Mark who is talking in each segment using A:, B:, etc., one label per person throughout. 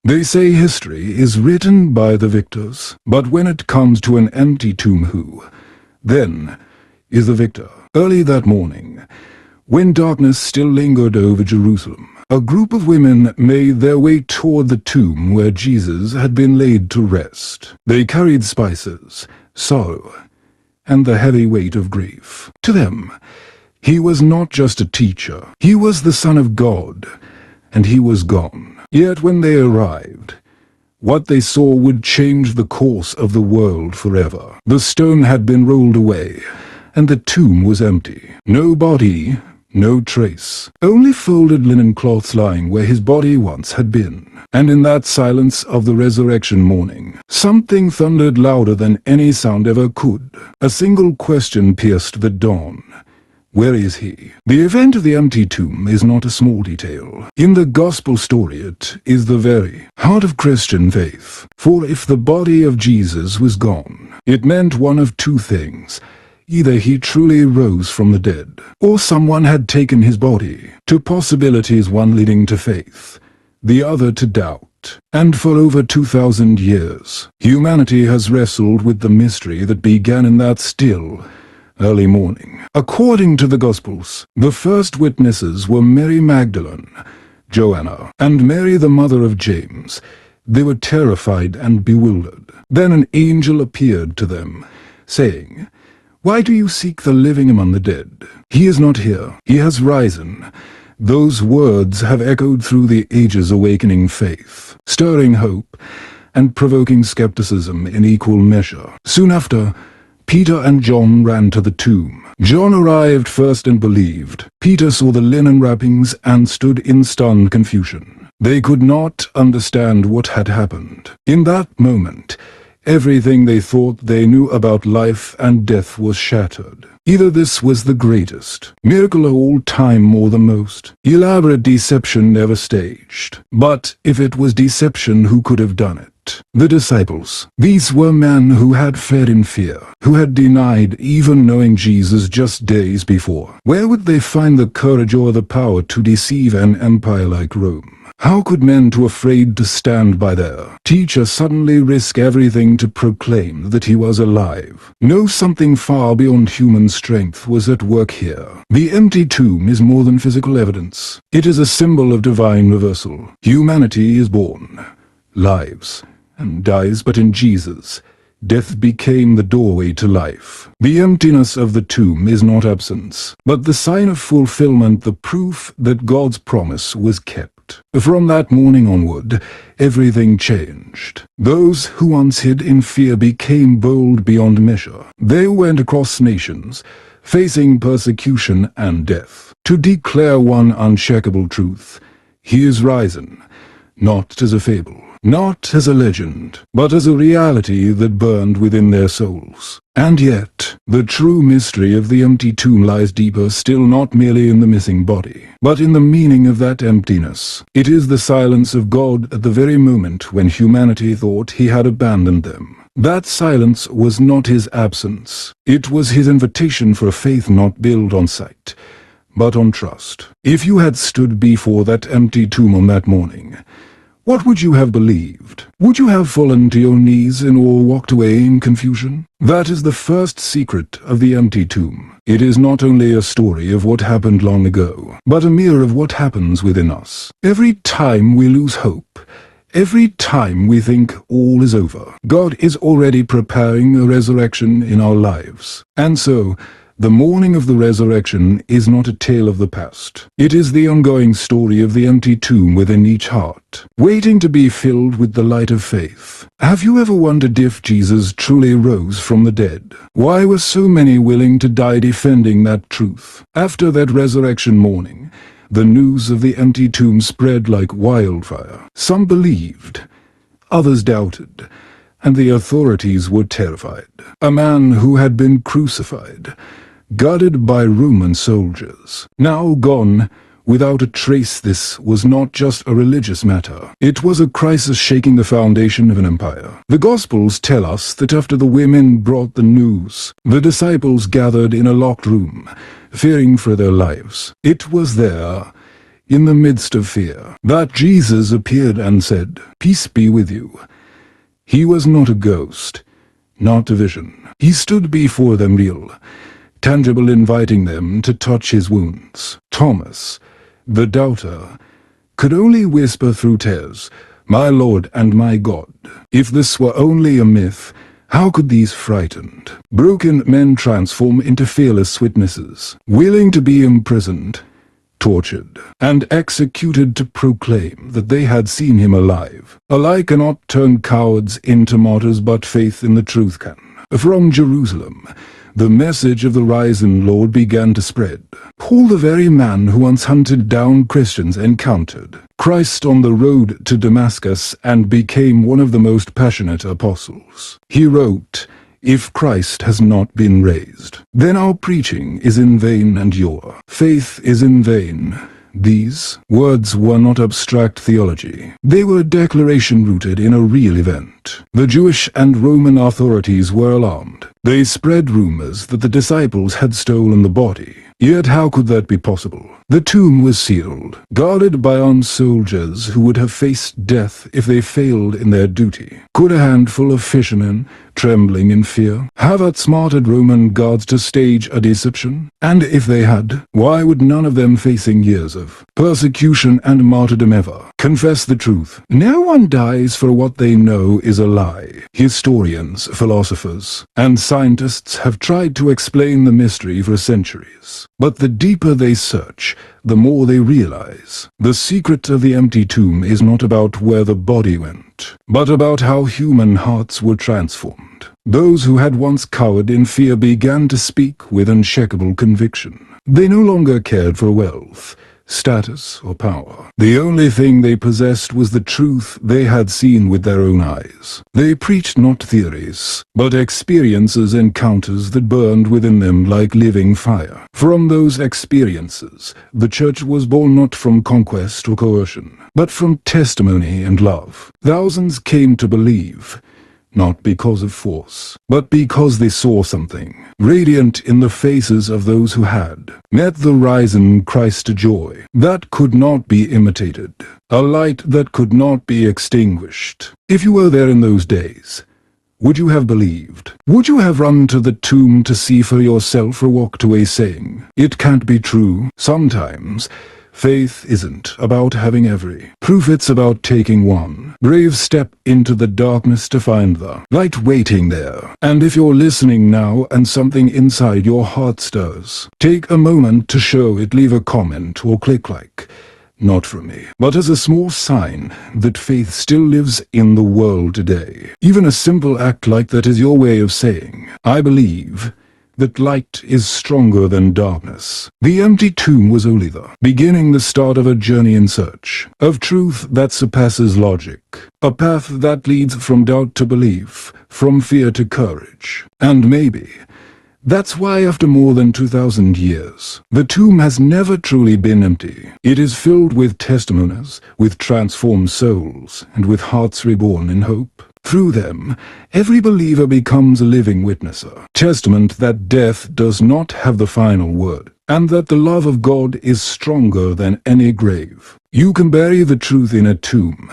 A: They say history is written by the victors, but when it comes to an empty tomb, who, then, is the victor? Early that morning, when darkness still lingered over Jerusalem, a group of women made their way toward the tomb where Jesus had been laid to rest. They carried spices, sorrow, and the heavy weight of grief. To them, he was not just a teacher. He was the Son of God, and he was gone. Yet when they arrived, what they saw would change the course of the world forever. The stone had been rolled away, and the tomb was empty. No body, no trace. Only folded linen cloths lying where his body once had been. And in that silence of the resurrection morning, something thundered louder than any sound ever could. A single question pierced the dawn. Where is he? The event of the empty tomb is not a small detail. In the gospel story, it is the very heart of Christian faith. For if the body of Jesus was gone, it meant one of two things. Either he truly rose from the dead, or someone had taken his body. Two possibilities, one leading to faith, the other to doubt. And for over 2,000 years, humanity has wrestled with the mystery that began in that still, early morning. According to the Gospels, the first witnesses were Mary Magdalene, Joanna, and Mary the mother of James. They were terrified and bewildered. Then an angel appeared to them, saying, "Why do you seek the living among the dead? He is not here. He has risen." Those words have echoed through the ages, awakening faith, stirring hope, and provoking skepticism in equal measure. Soon after, Peter and John ran to the tomb. John arrived first and believed. Peter saw the linen wrappings and stood in stunned confusion. They could not understand what had happened. In that moment, everything they thought they knew about life and death was shattered. Either this was the greatest miracle of all time or the most elaborate deception ever staged. But if it was deception, who could have done it? The disciples. These were men who had fed in fear, who had denied even knowing Jesus just days before. Where would they find the courage or the power to deceive an empire like Rome? How could men too afraid to stand by their teacher suddenly risk everything to proclaim that he was alive? No, something far beyond human strength was at work here. The empty tomb is more than physical evidence. It is a symbol of divine reversal. Humanity is born, lives, and dies, but in Jesus, death became the doorway to life. The emptiness of the tomb is not absence, but the sign of fulfillment, the proof that God's promise was kept. From that morning onward, everything changed. Those who once hid in fear became bold beyond measure. They went across nations, facing persecution and death, to declare one unshakable truth. He is risen, not as a fable, not as a legend, but as a reality that burned within their souls. And yet, the true mystery of the empty tomb lies deeper still, not merely in the missing body, but in the meaning of that emptiness. It is the silence of God at the very moment when humanity thought he had abandoned them. That silence was not his absence. It was his invitation for a faith not built on sight, but on trust. If you had stood before that empty tomb on that morning, what would you have believed? Would you have fallen to your knees and or walked away in confusion? That is the first secret of the empty tomb. It is not only a story of what happened long ago, but a mirror of what happens within us. Every time we lose hope, every time we think all is over, God is already preparing a resurrection in our lives. And so, the morning of the resurrection is not a tale of the past. It is the ongoing story of the empty tomb within each heart, waiting to be filled with the light of faith. Have you ever wondered if Jesus truly rose from the dead? Why were so many willing to die defending that truth? After that resurrection morning, the news of the empty tomb spread like wildfire. Some believed, others doubted, and the authorities were terrified. A man who had been crucified, guarded by Roman soldiers, now gone without a trace. This was not just a religious matter. It was a crisis shaking the foundation of an empire. The Gospels tell us that after the women brought the news, the disciples gathered in a locked room, fearing for their lives. It was there, in the midst of fear, that Jesus appeared and said, "Peace be with you." He was not a ghost, not a vision. He stood before them real, tangible, inviting them to touch his wounds. Thomas, the doubter, could only whisper through tears, "My Lord and my God." If this were only a myth, how could these frightened, broken men transform into fearless witnesses, willing to be imprisoned, tortured, and executed to proclaim that they had seen him alive? A lie cannot turn cowards into martyrs, but faith in the truth can. From Jerusalem, the message of the risen Lord began to spread. Paul, the very man who once hunted down Christians, encountered Christ on the road to Damascus and became one of the most passionate apostles. He wrote, "If Christ has not been raised, then our preaching is in vain and your faith is in vain." These words were not abstract theology. They were a declaration rooted in a real event. The Jewish and Roman authorities were alarmed. They spread rumors that the disciples had stolen the body. Yet how could that be possible? The tomb was sealed, guarded by armed soldiers who would have faced death if they failed in their duty. Could a handful of fishermen, trembling in fear, have outsmarted Roman guards to stage a deception? And if they had, why would none of them, facing years of persecution and martyrdom, ever confess the truth? No one dies for what they know is a lie. Historians, philosophers, and scientists have tried to explain the mystery for centuries. But the deeper they search, the more they realize. The secret of the empty tomb is not about where the body went, but about how human hearts were transformed. Those who had once cowered in fear began to speak with unshakable conviction. They no longer cared for wealth, status, or power. The only thing they possessed was the truth they had seen with their own eyes. They preached not theories, but experiences, encounters that burned within them like living fire. From those experiences, the church was born, not from conquest or coercion, but from testimony and love. Thousands came to believe, not because of force, but because they saw something radiant in the faces of those who had met the risen Christ, a joy that could not be imitated, a light that could not be extinguished. If you were there in those days, would you have believed? Would you have run to the tomb to see for yourself, or walked away saying, "It can't be true"? Sometimes faith isn't about having every proof, it's about taking one brave step into the darkness to find the light waiting there. And if you're listening now and something inside your heart stirs, take a moment to show it. Leave a comment or click like. Not from me, but as a small sign that faith still lives in the world today. Even a simple act like that is your way of saying, "I believe that light is stronger than darkness." The empty tomb was only the beginning, the start of a journey in search of truth that surpasses logic, a path that leads from doubt to belief, from fear to courage. And maybe that's why, after more than 2,000 years, the tomb has never truly been empty. It is filled with testimonies, with transformed souls, and with hearts reborn in hope. Through them, every believer becomes a living witness, a testament that death does not have the final word, and that the love of God is stronger than any grave. You can bury the truth in a tomb,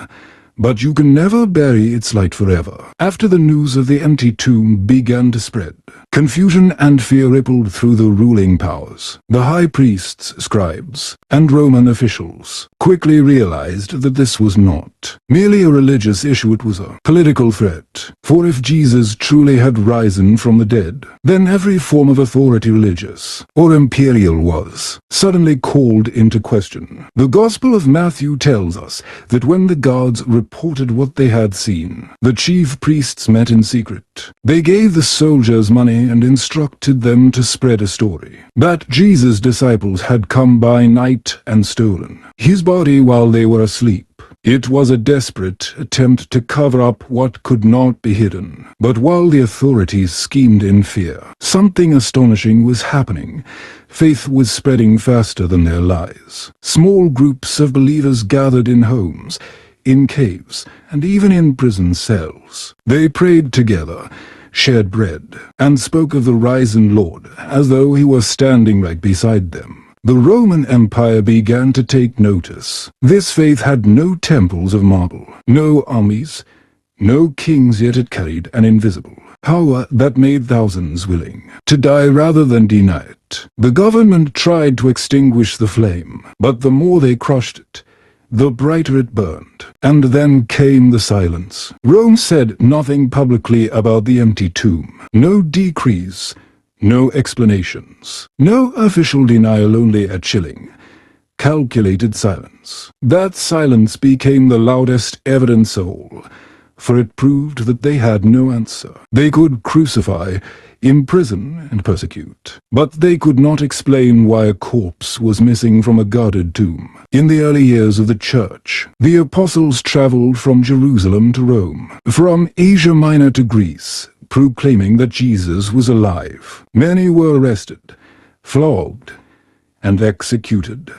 A: but you can never bury its light forever. After the news of the empty tomb began to spread, confusion and fear rippled through the ruling powers. The high priests, scribes, and Roman officials quickly realized that this was not merely a religious issue, it was a political threat. For if Jesus truly had risen from the dead, then every form of authority, religious or imperial, was suddenly called into question. The Gospel of Matthew tells us that when the guards reported what they had seen, the chief priests met in secret. They gave the soldiers money and instructed them to spread a story that Jesus' disciples had come by night and stolen his body while they were asleep. It was a desperate attempt to cover up what could not be hidden. But while the authorities schemed in fear, something astonishing was happening. Faith was spreading faster than their lies. Small groups of believers gathered in homes, in caves, and even in prison cells. They prayed together, shared bread, and spoke of the risen Lord as though he were standing right beside them. The Roman Empire began to take notice. This faith had no temples of marble, no armies, no kings, yet it carried an invisible power that made thousands willing to die rather than deny it. The government tried to extinguish the flame, but the more they crushed it, the brighter it burned. And then came the silence. Rome said nothing publicly about the empty tomb. No decrees, no explanations. No official denial, only a chilling, calculated silence. That silence became the loudest evidence of all, for it proved that they had no answer. They could crucify, imprison, and persecute, but they could not explain why a corpse was missing from a guarded tomb. In the early years of the Church, the apostles traveled from Jerusalem to Rome, from Asia Minor to Greece, proclaiming that Jesus was alive. Many were arrested, flogged, and executed,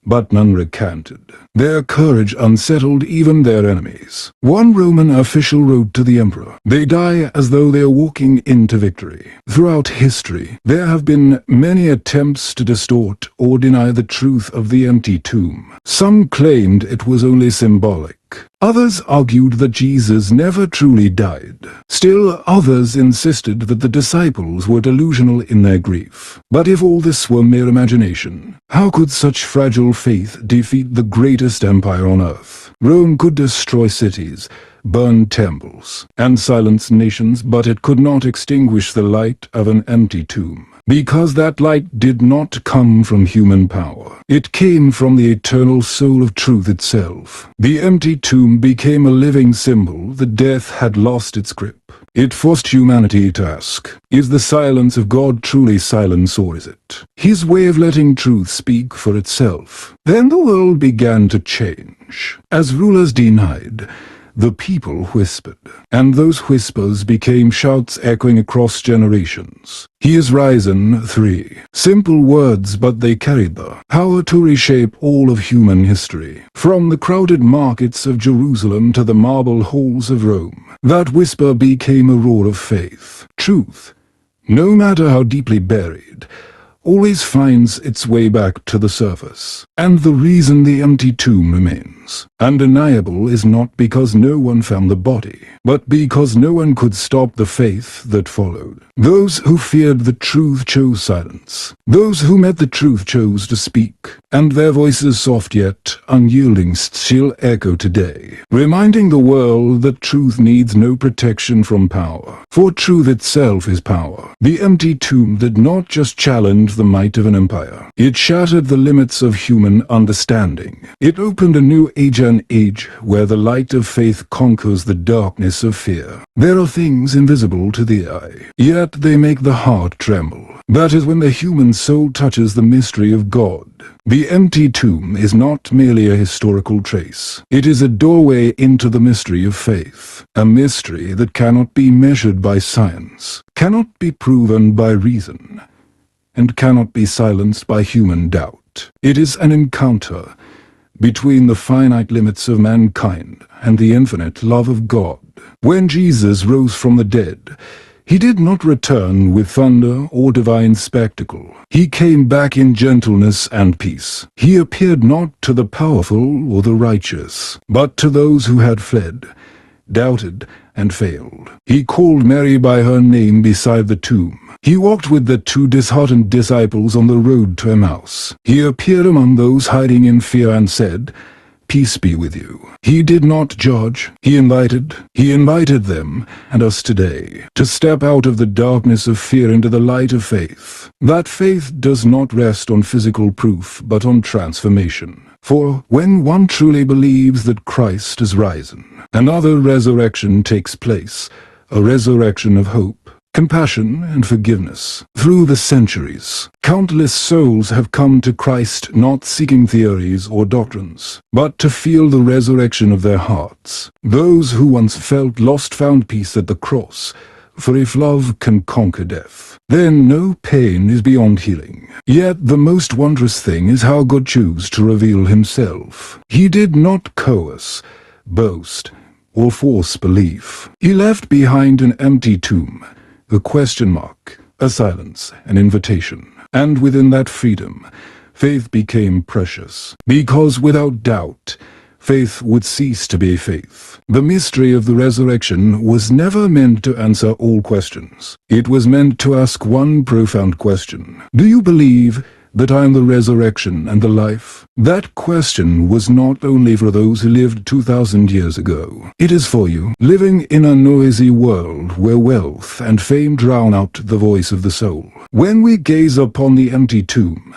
A: but none recanted. Their courage unsettled even their enemies. One Roman official wrote to the emperor, "They die as though they are walking into victory." Throughout history, there have been many attempts to distort or deny the truth of the empty tomb. Some claimed it was only symbolic. Others argued that Jesus never truly died. Still others insisted that the disciples were delusional in their grief. But if all this were mere imagination, how could such fragile faith defeat the greatest empire on earth? Rome could destroy cities, burn temples, and silence nations, but it could not extinguish the light of an empty tomb. Because that light did not come from human power. It came from the eternal soul of truth itself. The empty tomb became a living symbol that death had lost its grip. It forced humanity to ask, is the silence of God truly silence, or is it His way of letting truth speak for itself? Then the world began to change. As rulers denied, the people whispered, and those whispers became shouts echoing across generations. He is risen, 3. Simple words, but they carried the power to reshape all of human history. From the crowded markets of Jerusalem to the marble halls of Rome, that whisper became a roar of faith. Truth, no matter how deeply buried, always finds its way back to the surface. And the reason the empty tomb remains undeniable is not because no one found the body, but because no one could stop the faith that followed. Those who feared the truth chose silence. Those who met the truth chose to speak, and their voices, soft yet unyielding, still echo today, reminding the world that truth needs no protection from power, for truth itself is power. The empty tomb did not just challenge the might of an empire. It shattered the limits of human understanding. It opened a new age, an age where the light of faith conquers the darkness of fear. There are things invisible to the eye, yet they make the heart tremble. That is when the human soul touches the mystery of God. The empty tomb is not merely a historical trace. It is a doorway into the mystery of faith, a mystery that cannot be measured by science, cannot be proven by reason, and cannot be silenced by human doubt. It is an encounter between the finite limits of mankind and the infinite love of God. When Jesus rose from the dead, He did not return with thunder or divine spectacle. He came back in gentleness and peace. He appeared not to the powerful or the righteous, but to those who had fled, doubted, and failed. He called Mary by her name beside the tomb. He walked with the 2 disheartened disciples on the road to Emmaus. He appeared among those hiding in fear and said, "Peace be with you." He did not judge. He invited them and us today to step out of the darkness of fear into the light of faith. That faith does not rest on physical proof, but on transformation. For when one truly believes that Christ is risen, another resurrection takes place, a resurrection of hope, compassion, and forgiveness. Through the centuries, countless souls have come to Christ not seeking theories or doctrines, but to feel the resurrection of their hearts. Those who once felt lost found peace at the cross, for if love can conquer death, then no pain is beyond healing. Yet the most wondrous thing is how God chose to reveal Himself. He did not coerce, boast, or force belief. He left behind an empty tomb, a question mark, a silence, an invitation. And within that freedom, faith became precious, because without doubt, faith would cease to be faith. The mystery of the resurrection was never meant to answer all questions. It was meant to ask one profound question. Do you believe that I am the resurrection and the life? That question was not only for those who lived 2,000 years ago. It is for you, living in a noisy world where wealth and fame drown out the voice of the soul. When we gaze upon the empty tomb,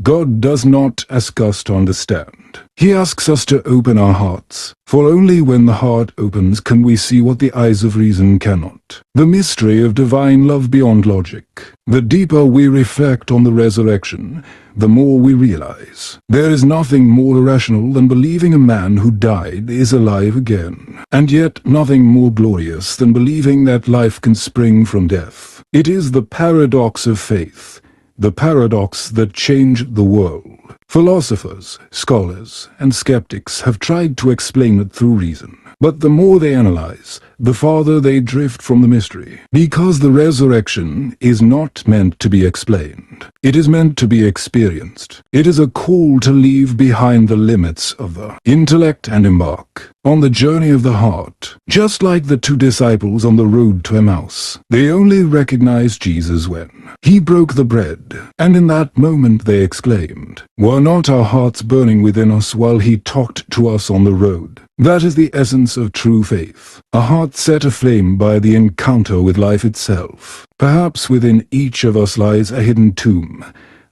A: God does not ask us to understand. He asks us to open our hearts, for only when the heart opens can we see what the eyes of reason cannot. The mystery of divine love beyond logic. The deeper we reflect on the resurrection, the more we realize. There is nothing more irrational than believing a man who died is alive again, and yet nothing more glorious than believing that life can spring from death. It is the paradox of faith, the paradox that changed the world. Philosophers, scholars, and skeptics have tried to explain it through reason. But the more they analyze, the farther they drift from the mystery. Because the resurrection is not meant to be explained. It is meant to be experienced. It is a call to leave behind the limits of the intellect and embark on the journey of the heart. Just like the two disciples on the road to Emmaus, they only recognized Jesus when he broke the bread, and in that moment they exclaimed, "Were not our hearts burning within us while he talked to us on the road?" That is the essence of true faith, a heart set aflame by the encounter with life itself. Perhaps within each of us lies a hidden tomb,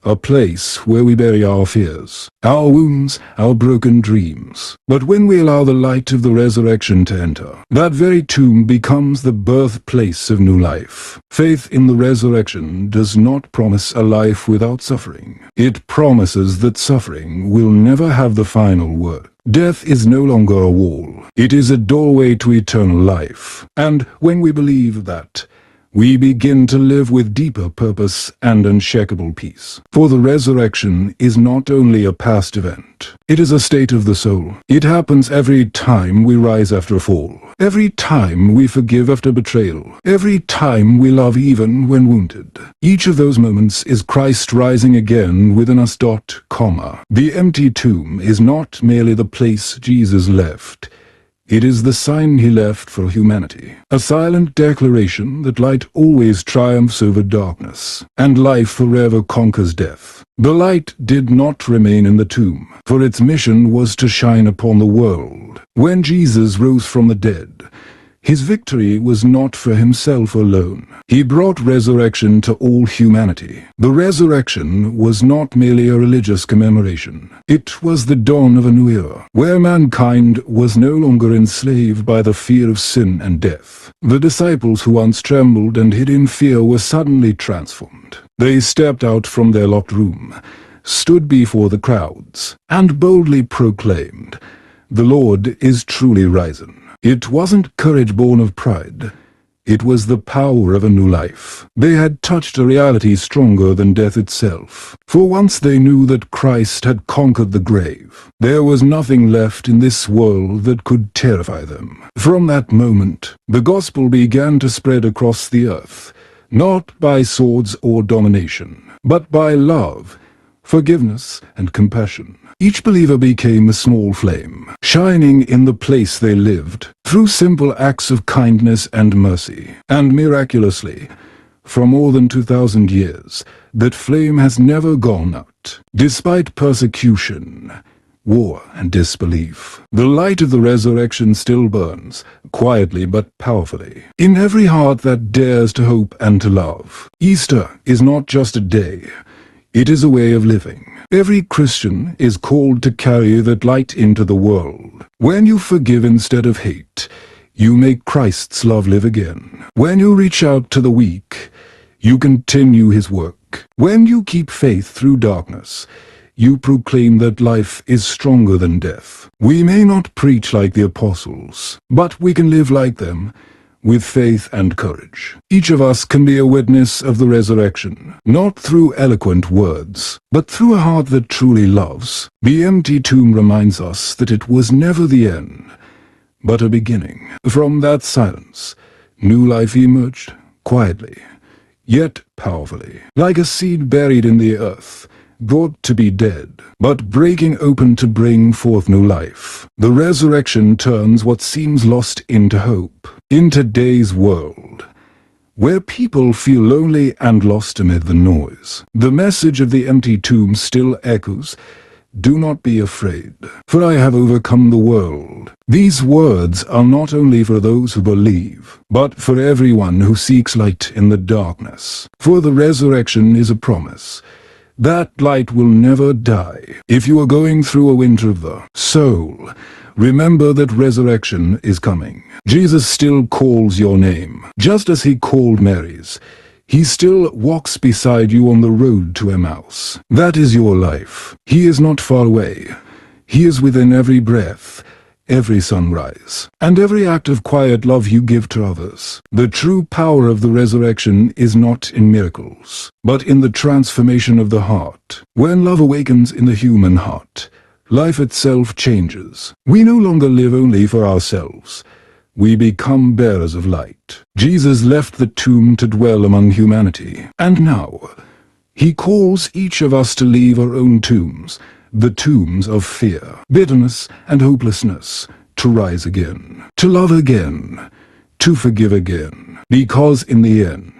A: a place where we bury our fears, our wounds, our broken dreams. But when we allow the light of the resurrection to enter, that very tomb becomes the birthplace of new life. Faith in the resurrection does not promise a life without suffering. It promises that suffering will never have the final word. Death is no longer a wall. It is a doorway to eternal life. And when we believe that, we begin to live with deeper purpose and unshakable peace. For the resurrection is not only a past event. It is a state of the soul. It happens every time we rise after a fall. Every time we forgive after betrayal. Every time we love even when wounded. Each of those moments is Christ rising again within us. The empty tomb is not merely the place Jesus left. It is the sign he left for humanity, a silent declaration that light always triumphs over darkness, and life forever conquers death. The light did not remain in the tomb, for its mission was to shine upon the world. When Jesus rose from the dead, his victory was not for himself alone. He brought resurrection to all humanity. The resurrection was not merely a religious commemoration. It was the dawn of a new era, where mankind was no longer enslaved by the fear of sin and death. The disciples who once trembled and hid in fear were suddenly transformed. They stepped out from their locked room, stood before the crowds, and boldly proclaimed, "The Lord is truly risen." It wasn't courage born of pride. It was the power of a new life. They had touched a reality stronger than death itself. For once they knew that Christ had conquered the grave. There was nothing left in this world that could terrify them. From that moment, the gospel began to spread across the earth, not by swords or domination, but by love, forgiveness, and compassion. Each believer became a small flame, shining in the place they lived, through simple acts of kindness and mercy. And miraculously, for more than 2,000 years, that flame has never gone out. Despite persecution, war, and disbelief, the light of the resurrection still burns, quietly but powerfully, in every heart that dares to hope and to love. Easter is not just a day. It is a way of living. Every Christian is called to carry that light into the world. When you forgive instead of hate, you make Christ's love live again. When you reach out to the weak, you continue his work. When you keep faith through darkness, you proclaim that life is stronger than death. We may not preach like the apostles, but we can live like them, with faith and courage. Each of us can be a witness of the resurrection, not through eloquent words, but through a heart that truly loves. The empty tomb reminds us that it was never the end, but a beginning. From that silence, new life emerged, quietly, yet powerfully. Like a seed buried in the earth, brought to be dead, but breaking open to bring forth new life. The resurrection turns what seems lost into hope. In today's world, where people feel lonely and lost amid the noise, the message of the empty tomb still echoes, "Do not be afraid, for I have overcome the world." These words are not only for those who believe, but for everyone who seeks light in the darkness. For the resurrection is a promise. That light will never die. If you are going through a winter of the soul, remember that resurrection is coming. Jesus still calls your name, just as he called Mary's. He still walks beside you on the road to Emmaus. That is your life. He is not far away. He is within every breath, every sunrise, and every act of quiet love you give to others. The true power of the resurrection is not in miracles, but in the transformation of the heart. When love awakens in the human heart, life itself changes. We no longer live only for ourselves. We become bearers of light. Jesus left the tomb to dwell among humanity, and now he calls each of us to leave our own tombs, the tombs of fear, bitterness, and hopelessness, to rise again, to love again, to forgive again, because in the end,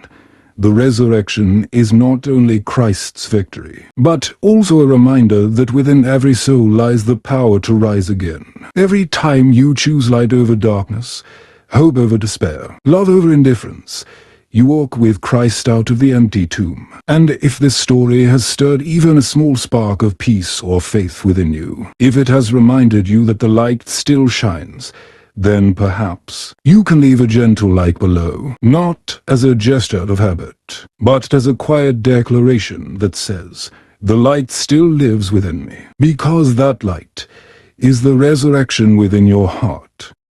A: the resurrection is not only Christ's victory, but also a reminder that within every soul lies the power to rise again. Every time you choose light over darkness, hope over despair, love over indifference, you walk with Christ out of the empty tomb. And if this story has stirred even a small spark of peace or faith within you, if it has reminded you that the light still shines, then perhaps you can leave a gentle light below, not as a gesture of habit, but as a quiet declaration that says, "The light still lives within me," because that light is the resurrection within your heart.